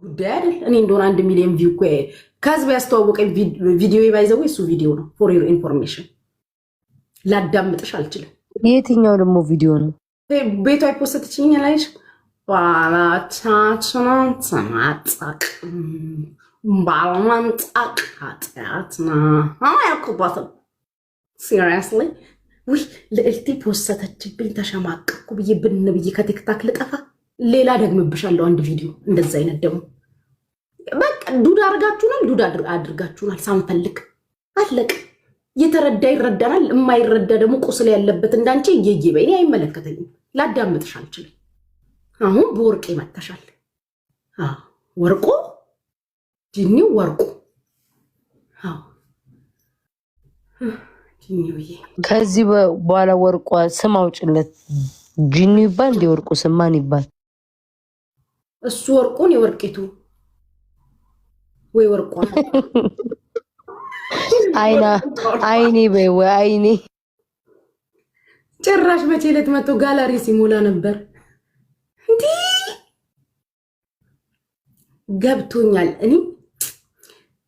ጉዳይ አይደል? እኔ እንደሆነ 1 ሚሊዮን ቪው እኮ ከህዝብ ያስተዋወቀኝ ቪዲዮ ይባይዘው እሱ ቪዲዮ ነው። ፎር ዩር ኢንፎርሜሽን ላዳምጥሽ አልችልም። የትኛው ደግሞ ቪዲዮ ነው? ቤቷ አይፖስትችኝ አላይሽ ባላቻችንን ተማጣቅ ባለማንጣቅ ኃጢአት ነው ያልኩባትም። ሲሪየስሊ ውይ ልዕልቲ ፖስተችብኝ ተሸማቀቅኩ ብዬ ብን ብዬ ከቲክታክ ልጠፋ። ሌላ ደግምብሻለሁ አንድ ቪዲዮ እንደዛ አይነት ደግሞ በቃ ዱዳ አድርጋችሁናል፣ ዱዳ አድርጋችሁናል ሳንፈልግ አለቅ። የተረዳ ይረዳናል፣ የማይረዳ ደግሞ ቁስል ያለበት እንዳንቺ እየየ በእኔ አይመለከተኝም። ላዳምጥሽ አልችልም። አሁን በወርቅ ይመተሻል። ወርቁ ጂኒው ወርቁ ከዚህ በኋላ ወርቋ ስም አውጭለት። ጂኒው ይባል እንደ ወርቁ ስም ማን ይባል? እሱ ወርቁን የወርቂቱ ወይ ወርቋ አይኔ በይ ወይ አይኔ። ጭራሽ መቼ ዕለት መጥቶ ጋላሪ ሲሞላ ነበር። እንዴ ገብቶኛል። እኔ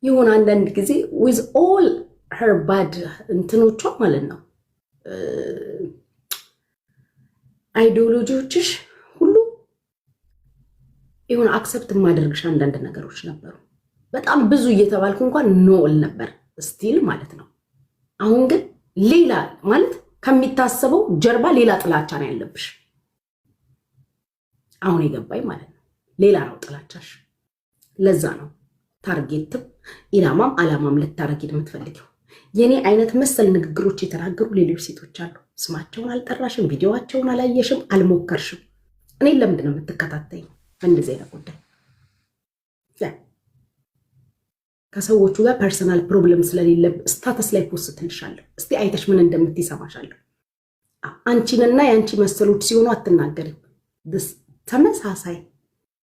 ይሁን አንዳንድ ጊዜ with all her bad እንትኖቿ ማለት ነው አይዲዮሎጂዎችሽ ሁሉ ይሁን አክሰፕት ማድረግሽ አንዳንድ ነገሮች ነበሩ። በጣም ብዙ እየተባልኩ እንኳን ኖል ነበር ስቲል ማለት ነው። አሁን ግን ሌላ ማለት ከሚታሰበው ጀርባ ሌላ ጥላቻ ነው ያለብሽ። አሁን የገባኝ ማለት ነው ሌላ ነው ጥላቻሽ። ለዛ ነው ታርጌትም ኢላማም አላማም ልታረጊድ የምትፈልጊው። የኔ አይነት መሰል ንግግሮች የተናገሩ ሌሎች ሴቶች አሉ። ስማቸውን አልጠራሽም፣ ቪዲዮዋቸውን አላየሽም፣ አልሞከርሽም። እኔ ለምንድን ነው የምትከታተይኝ? እንደዚህ አይነት ጉዳይ ከሰዎቹ ጋር ፐርሰናል ፕሮብለም ስለሌለ ስታተስ ላይ ፖስትልሻለሁ። እስቲ አይተሽ ምን እንደምትሰማሻለሁ። አንቺንና የአንቺ መሰሎች ሲሆኑ አትናገሪም።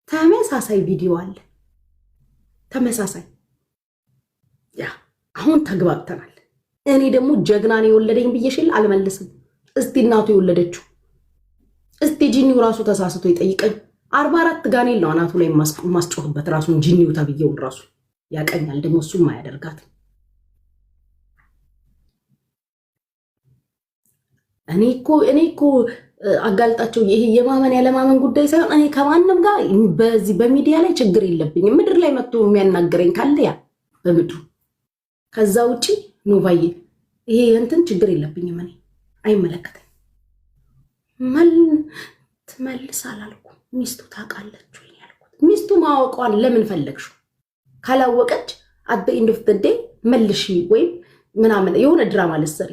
ተመሳሳይ ቪዲዮ አለ። ተመሳሳይ አሁን ተግባብተናል። እኔ ደግሞ ጀግናን የወለደኝ ብዬሽል አልመልስም። እስቲ እናቱ የወለደችው እስቲ ጂኒው ራሱ ተሳስቶ ይጠይቀኝ። 44 ጋኔል ነው አናቱ ላይ ማስጮህበት ራሱን ጂኒው ተብዬውን ራሱ ያቀኛል። ደግሞ እሱም አያደርጋትም። እኔ እኮ አጋልጣቸው ይሄ የማመን ያለማመን ጉዳይ ሳይሆን እኔ ከማንም ጋር በዚህ በሚዲያ ላይ ችግር የለብኝም። ምድር ላይ መጥቶ የሚያናገረኝ ካለ ያ በምድሩ ከዛ ውጪ ኖቫዬ ይሄ እንትን ችግር የለብኝም። እኔ አይመለከተኝ። ትመልስ አላልኩ። ሚስቱ ታውቃለች ወይ ያልኩት። ሚስቱ ማወቋን ለምን ፈለግሽው? ካላወቀች አት ኤንድ ኦፍ ዘ ዴይ መልሺ ወይም ምናምን የሆነ ድራማ ልትሰሪ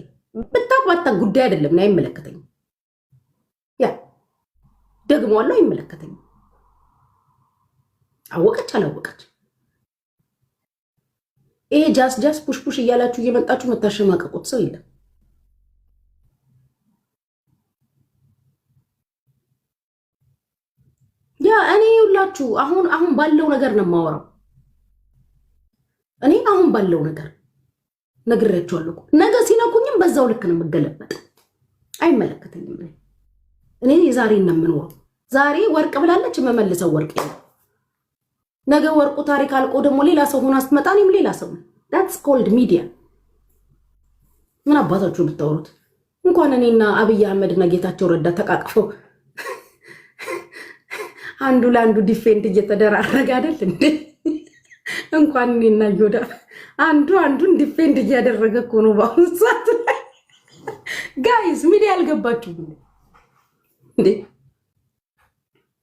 ብታባታ ጉዳይ አይደለም። እኔ አይመለከተኝም። ያ ደግሞ አለው አይመለከተኝም። አወቀች አላወቀች ይሄ ጃስ ፑሽ እያላችሁ እየመጣችሁ መታሸማቀቁት ሰው የለም። ያ እኔ ሁላችሁ አሁን ባለው ነገር ነው የማወራው። እኔ አሁን ባለው ነገር ነግሬያችኋለሁ። ነገ ሲነኩኝም በዛው ልክ ነው የምገለበጥ። አይመለከተኝም። እኔ የዛሬን ነው የምኖረው። ዛሬ ወርቅ ብላለች የምመልሰው ወርቅ ነው። ነገ ወርቁ ታሪክ አልቆ ደግሞ ሌላ ሰው ሆና ስትመጣ እኔም ሌላ ሰው ነው። that's called media። ምን አባታችሁ ብታወሩት እንኳን እኔና አብይ አህመድ እና ጌታቸው ረዳ ተቃቅፈው አንዱ ለአንዱ ዲፌንድ እየተደራረገ አይደል እንዴ? እንኳን እኔና ይወዳ አንዱን ዲፌንድ እያደረገ እኮ ነው በአሁኑ ሰዓት ላይ። ጋይስ ሚዲያ አልገባችሁ እንዴ?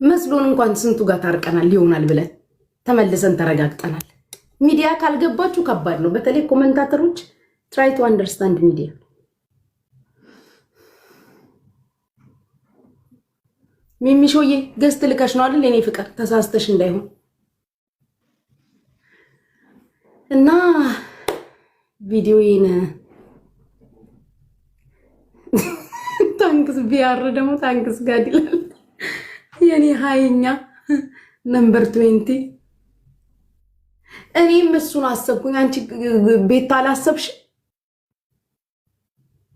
መስሎን እንኳን ስንቱ ጋር ታርቀናል ይሆናል ብለን ተመልሰን ተረጋግጠናል። ሚዲያ ካልገባችሁ ከባድ ነው። በተለይ ኮሜንታተሮች try to understand media። ሚሚሾዬ ገስት ልከሽ ነው አይደል? የኔ ፍቅር ተሳስተሽ እንዳይሆን እና ቪዲዮዬን ታንክስ ቢያር ደግሞ ታንክስ ጋር ይላል የኔ ሃይኛ ነምበር 20። እኔም እሱን አሰብኩኝ። አንቺ ቤት አላሰብሽ?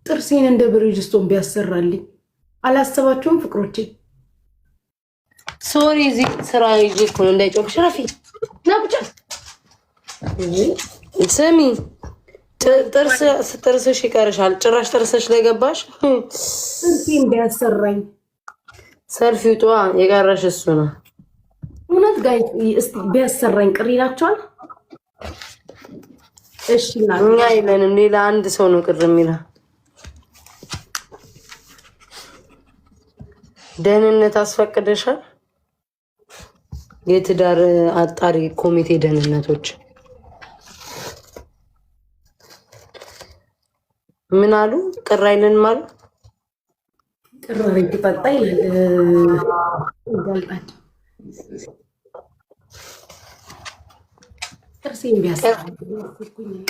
ጥርሴን እንደ ብሪጅስቶን ቢያሰራልኝ አላሰባችሁም ፍቅሮቼ? ሶሪ እዚህ ስራ ይዤ እኮ ነው እንዳይጮህ። ሽረፊ ና ቁጭ ስሚ ጥርስሽ ይቀርሻል። ጭራሽ ጥርስሽ ላይ ገባሽ። ጥርሴን ቢያሰራኝ ሰልፊ ውጧ የቀረሽ እሱ ነው። እውነት ጋይ እስቲ ቢያሰራኝ ቅር ይላቸዋል። እሺ እኛ ይለንም ሌላ አንድ ሰው ነው ቅር የሚላ። ደህንነት አስፈቅደሻል? የትዳር አጣሪ ኮሚቴ ደህንነቶች ምን አሉ? ቅር አይለንም አሉ። ቅር ይጠጣ ይላል። ጥርሴን ቢያሰራኝ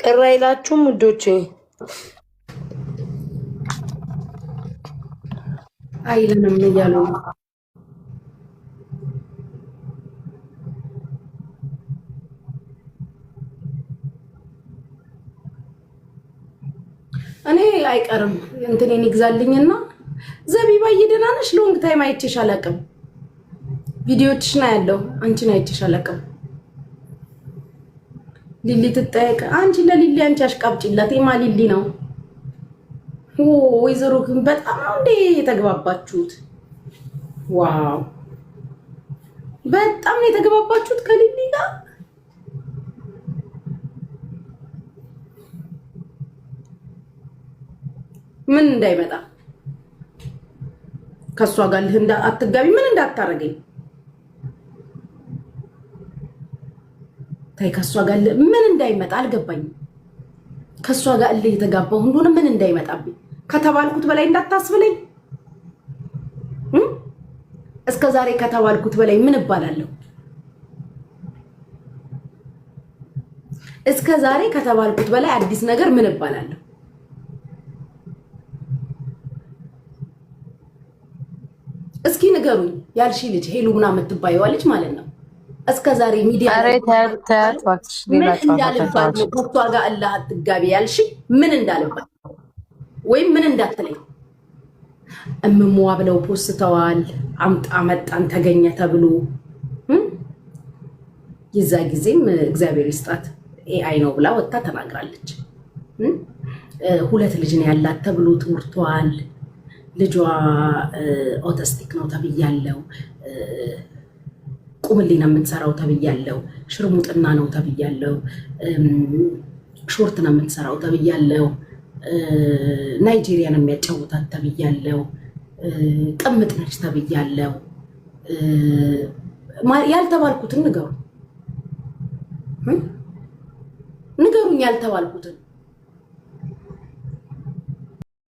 ቅር አይላችሁም ውዶቼ? አይለንም እያሉ ነው። እኔ አይቀርም እንትኔን ይግዛልኝና ዘቢባዬ ደህና ነሽ? ሎንግ ታይም አይቼሽ አላውቅም። ቪዲዮዎችሽን አያለው፣ አንቺን አይቼሽ አላውቅም። ሊሊ ትጠየቅ። አንቺ ለሊሊ አንቺ አሽቃብጪላት። የማ ሊሊ ነው? ወይዘሮ ግን በጣም ነው እንዴ የተግባባችሁት? ዋው በጣም ነው የተግባባችሁት ከሊሊ ጋር። ምን እንዳይመጣ ከሷ ጋር አትጋቢ። ምን እንዳታረገኝ ታይ። ከሷ ጋር ምን እንዳይመጣ አልገባኝም። ከሷ ጋር የተጋባው እንደሆነ ምን እንዳይመጣብኝ ከተባልኩት በላይ እንዳታስብለኝ። እስከ ዛሬ ከተባልኩት በላይ ምን እባላለሁ? እስከ ዛሬ ከተባልኩት በላይ አዲስ ነገር ምን እባላለሁ? እስኪ ንገሩኝ። ያልሺ ልጅ ሄሉ ምናምን የምትባየዋ ልጅ ማለት ነው። እስከ ዛሬ ሚዲያ ምን እንዳልባት ነው ከሷ ጋር አላህ አትጋቢ ያልሺ ምን እንዳልባት ወይም ምን እንዳትለኝ እምሟ ብለው ፖስተዋል። አምጣ መጣን ተገኘ ተብሎ የዛ ጊዜም እግዚአብሔር ይስጣት ኤአይ ነው ብላ ወጣ ተናግራለች። ሁለት ልጅ ነው ያላት ተብሎ ትውርቷል። ልጇ ኦቲስቲክ ነው ተብያለው። ቁምልኝ ነው የምትሰራው ተብያለው። ሽርሙጥና ነው ተብያለው። ሾርት ነው የምትሰራው ተብያለው። ናይጄሪያን የሚያጫውታት ተብያለው። ቅምጥ ነች ተብያለው። ያልተባልኩትን ንገሩኝ፣ ያልተባልኩትን